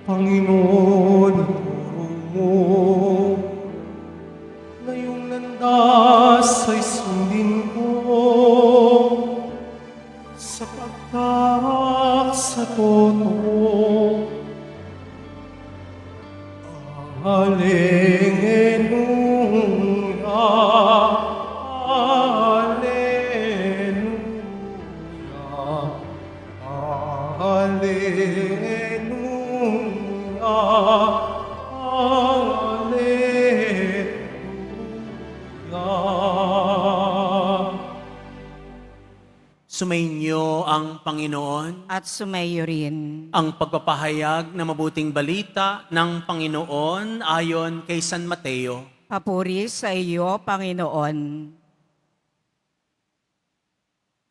Panginoon, ituro mo na iyong landas ay sundin ko sa pagtarak sa totoo. Hallelujah, hallelujah, hallelujah. Sumainyo ang Panginoon, At sumayo rin. ang pagpapahayag na mabuting balita ng Panginoon ayon kay San Mateo. Papuri sa iyo, Panginoon.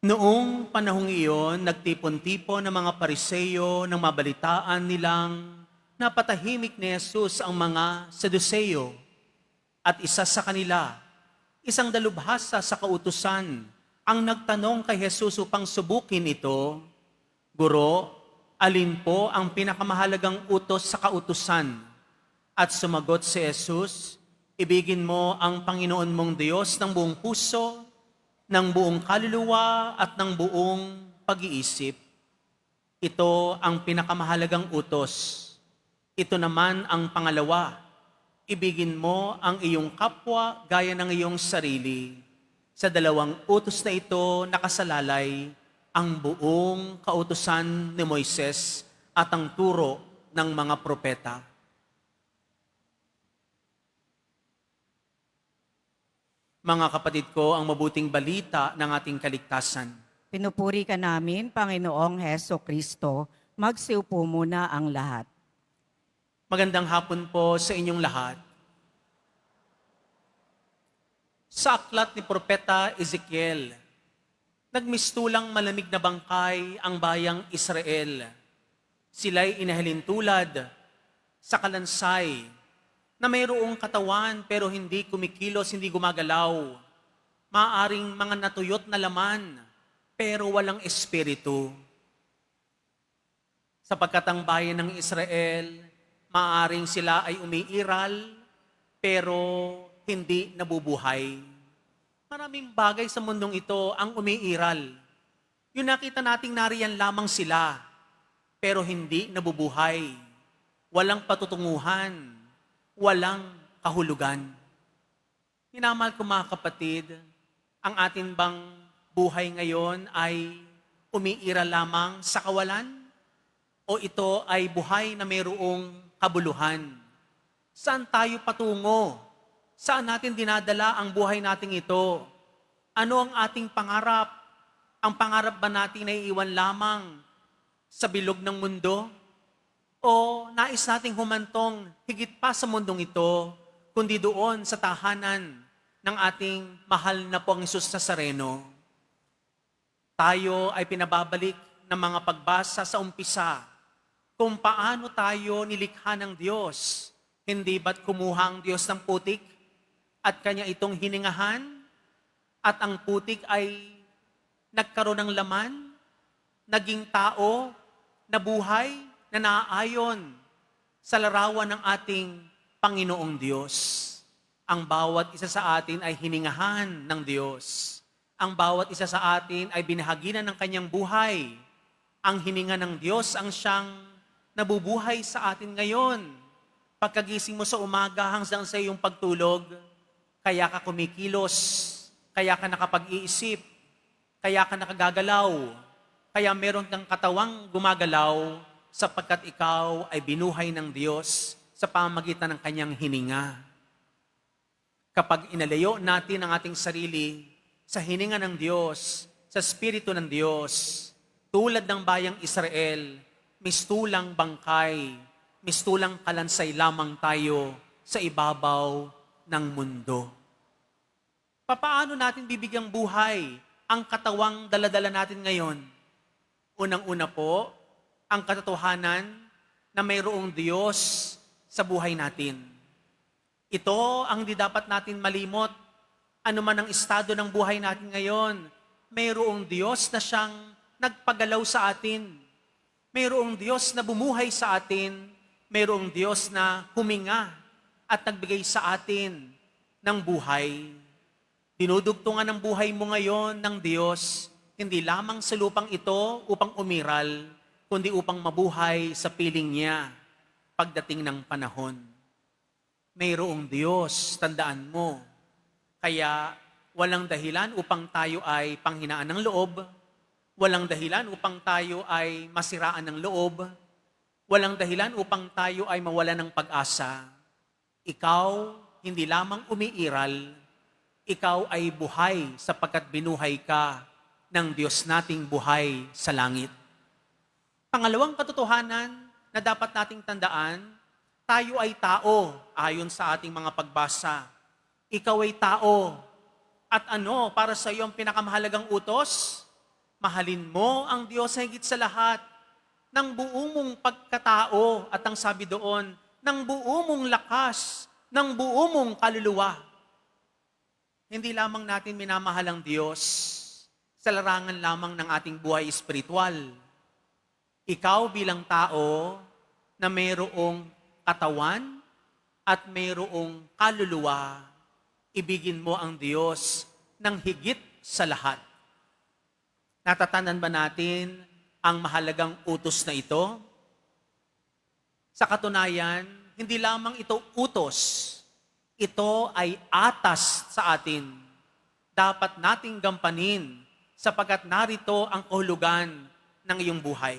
Noong panahong iyon, nagtipon-tipon ng mga Pariseyo nang mabalitaan nilang napatahimik ni Jesus ang mga Saduseyo. At isa sa kanila, isang dalubhasa sa kautusan, ang nagtanong kay Jesus upang subukin ito, "Guro, alin po ang pinakamahalagang utos sa kautusan?" At sumagot si Jesus, "Ibigin mo ang Panginoon mong Diyos ng buong puso, ng buong kaluluwa at ng buong pag-iisip. Ito ang pinakamahalagang utos. Ito naman ang pangalawa, ibigin mo ang iyong kapwa gaya ng iyong sarili. Sa dalawang utos na ito nakasalalay ang buong kautusan ni Moises at ang turo ng mga propeta." Mga kapatid ko, ang mabuting balita ng ating kaligtasan. Pinupuri ka namin, Panginoong Heso Kristo. Magsiupo muna ang lahat. Magandang hapon po sa inyong lahat. Sa aklat ni Propeta Ezekiel, nagmistulang malamig na bangkay ang bayang Israel. Sila'y inahalintulad sa kalansay na mayroong katawan pero hindi kumikilos, hindi gumagalaw. Maaring mga natuyot na laman pero walang espiritu. Sapagkat ang bayan ng Israel, maaring sila ay umiiral pero hindi nabubuhay. Maraming bagay sa mundong ito ang umiiral. Yung nakita nating nariyan lamang sila pero hindi nabubuhay. Walang patutunguhan. Walang kahulugan. Minamahal ko mga kapatid, ang atin bang buhay ngayon ay umiiral lamang sa kawalan? O ito ay buhay na mayroong kabuluhan? Saan tayo patungo? Saan natin dinadala ang buhay nating ito? Ano ang ating pangarap? Ang pangarap ba natin ay iwan lamang sa bilog ng mundo? O nais nating humantong higit pa sa mundong ito, kundi doon sa tahanan ng ating mahal na pong Hesus Nazareno? Tayo ay pinababalik ng mga pagbasa sa umpisa kung paano tayo nilikha ng Diyos. Hindi ba't kumuha ang Diyos ng putik at Kanya itong hiningahan at ang putik ay nagkaroon ng laman, naging tao, nabuhay, na naaayon sa larawan ng ating Panginoong Diyos. Ang bawat isa sa atin ay hiningahan ng Diyos. Ang bawat isa sa atin ay binahaginan ng kanyang buhay. Ang hininga ng Diyos ang siyang nabubuhay sa atin ngayon. Pagkagising mo sa umaga hanggang sa iyong pagtulog, kaya ka kumikilos, kaya ka nakapag-iisip, kaya ka nakagagalaw, kaya meron kang katawang gumagalaw, sapagkat ikaw ay binuhay ng Diyos sa pamamagitan ng kanyang hininga. Kapag inalayo natin ang ating sarili sa hininga ng Diyos, sa Espiritu ng Diyos, tulad ng bayang Israel, mistulang bangkay, mistulang kalansay lamang tayo sa ibabaw ng mundo. Papaano natin bibigyang buhay ang katawang daladala natin ngayon? Unang-una po, ang katotohanan na mayroong Diyos sa buhay natin. Ito ang di dapat natin malimot. Ano man ang estado ng buhay natin ngayon, mayroong Diyos na siyang nagpagalaw sa atin. Mayroong Diyos na bumuhay sa atin. Mayroong Diyos na huminga at nagbigay sa atin ng buhay. Dinudugtungan ang buhay mo ngayon ng Diyos, hindi lamang sa lupang ito upang umiral, kundi upang mabuhay sa piling niya pagdating ng panahon. Mayroong Diyos, tandaan mo. Kaya walang dahilan upang tayo ay panghinaan ng loob, walang dahilan upang tayo ay masiraan ng loob, walang dahilan upang tayo ay mawalan ng pag-asa. Ikaw, hindi lamang umiiral, ikaw ay buhay sapagkat binuhay ka ng Diyos nating buhay sa langit. Pangalawang katotohanan na dapat nating tandaan, tayo ay tao ayon sa ating mga pagbasa. Ikaw ay tao. At ano para sa iyo ang pinakamahalagang utos? Mahalin mo ang Diyos higit sa lahat ng buong mong pagkatao at ang sabi doon, ng buong mong lakas, ng buong mong kaluluwa. Hindi lamang natin minamahal ang Diyos sa larangan lamang ng ating buhay espiritual. Ikaw bilang tao na mayroong katawan at mayroong kaluluwa, ibigin mo ang Diyos ng higit sa lahat. Natatandaan ba natin ang mahalagang utos na ito? Sa katunayan, hindi lamang ito utos, ito ay atas sa atin. Dapat nating gampanin sapagkat narito ang kahulugan ng iyong buhay.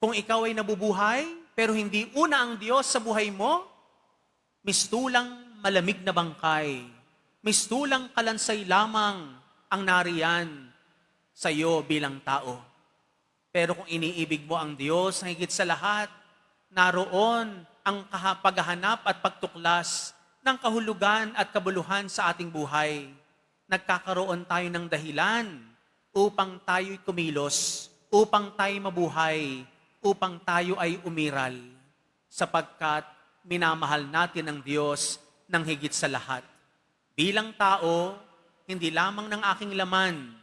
Kung ikaw ay nabubuhay, pero hindi una ang Diyos sa buhay mo, mistulang malamig na bangkay, mistulang kalansay lamang ang nariyan sa iyo bilang tao. Pero kung iniibig mo ang Diyos higit sa lahat, naroon ang paghahanap at pagtuklas ng kahulugan at kabuluhan sa ating buhay. Nagkakaroon tayo ng dahilan upang tayo'y kumilos, upang tayo mabuhay, upang tayo ay umiral, sapagkat minamahal natin ang Diyos ng higit sa lahat. Bilang tao, hindi lamang ng aking laman,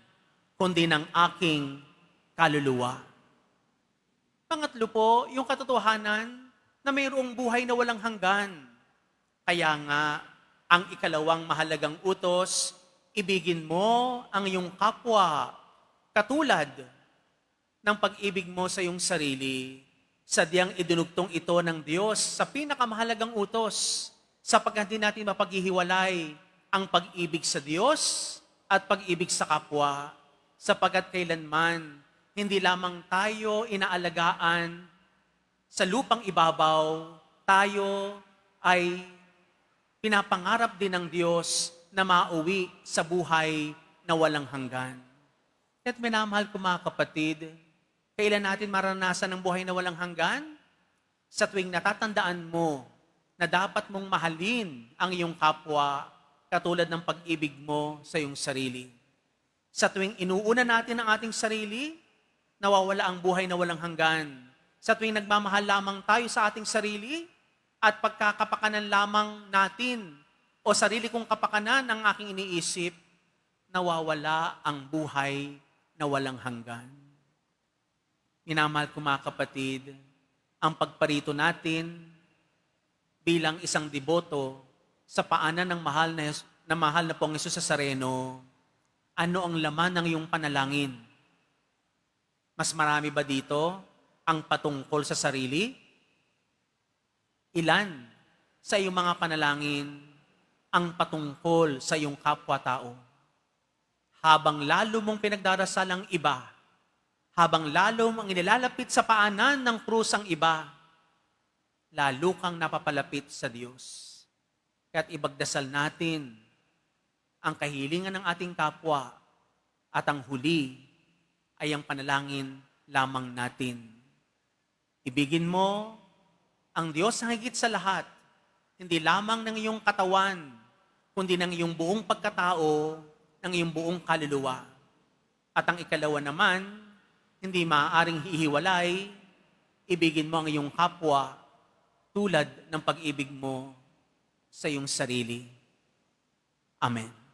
kundi ng aking kaluluwa. Pangatlo po, yung katotohanan na mayroong buhay na walang hanggan. Kaya nga, ang ikalawang mahalagang utos, ibigin mo ang iyong kapwa, katulad ng pag-ibig mo sa iyong sarili. Sadyang idinugtong ito ng Diyos sa pinakamahalagang utos, sapagkat hindi natin mapaghihiwalay ang pag-ibig sa Diyos at pag-ibig sa kapwa, sapagkat kailanman hindi lamang tayo inaalagaan sa lupang ibabaw, tayo ay pinapangarap din ng Diyos na mauwi sa buhay na walang hanggan. At minamahal ko mga kapatid, kailan natin maranasan ang buhay na walang hanggan? Sa tuwing natatandaan mo na dapat mong mahalin ang iyong kapwa katulad ng pag-ibig mo sa iyong sarili. Sa tuwing inuuna natin ang ating sarili, nawawala ang buhay na walang hanggan. Sa tuwing nagmamahal lamang tayo sa ating sarili at pagkakapakanan lamang natin o sarili kong kapakanan ang aking iniisip, nawawala ang buhay na walang hanggan. Minamahal ko mga kapatid, ang pagparito natin bilang isang deboto sa paanan ng mahal na pong Jesus Nazareno, ano ang laman ng iyong panalangin? Mas marami ba dito ang patungkol sa sarili? Ilan sa iyong mga panalangin ang patungkol sa iyong kapwa-tao? Habang lalo mong pinagdarasal ang iba, habang lalo mong inilalapit sa paanan ng krus ang iba, lalo kang napapalapit sa Diyos. Kaya't ibagdasal natin ang kahilingan ng ating kapwa at ang huli ay ang panalangin lamang natin. Ibigin mo ang Diyos na higit sa lahat, hindi lamang ng iyong katawan, kundi ng iyong buong pagkatao, ng iyong buong kaluluwa. At ang ikalawa naman, hindi maaaring hihiwalay, ibigin mo ang iyong kapwa tulad ng pag-ibig mo sa iyong sarili. Amen.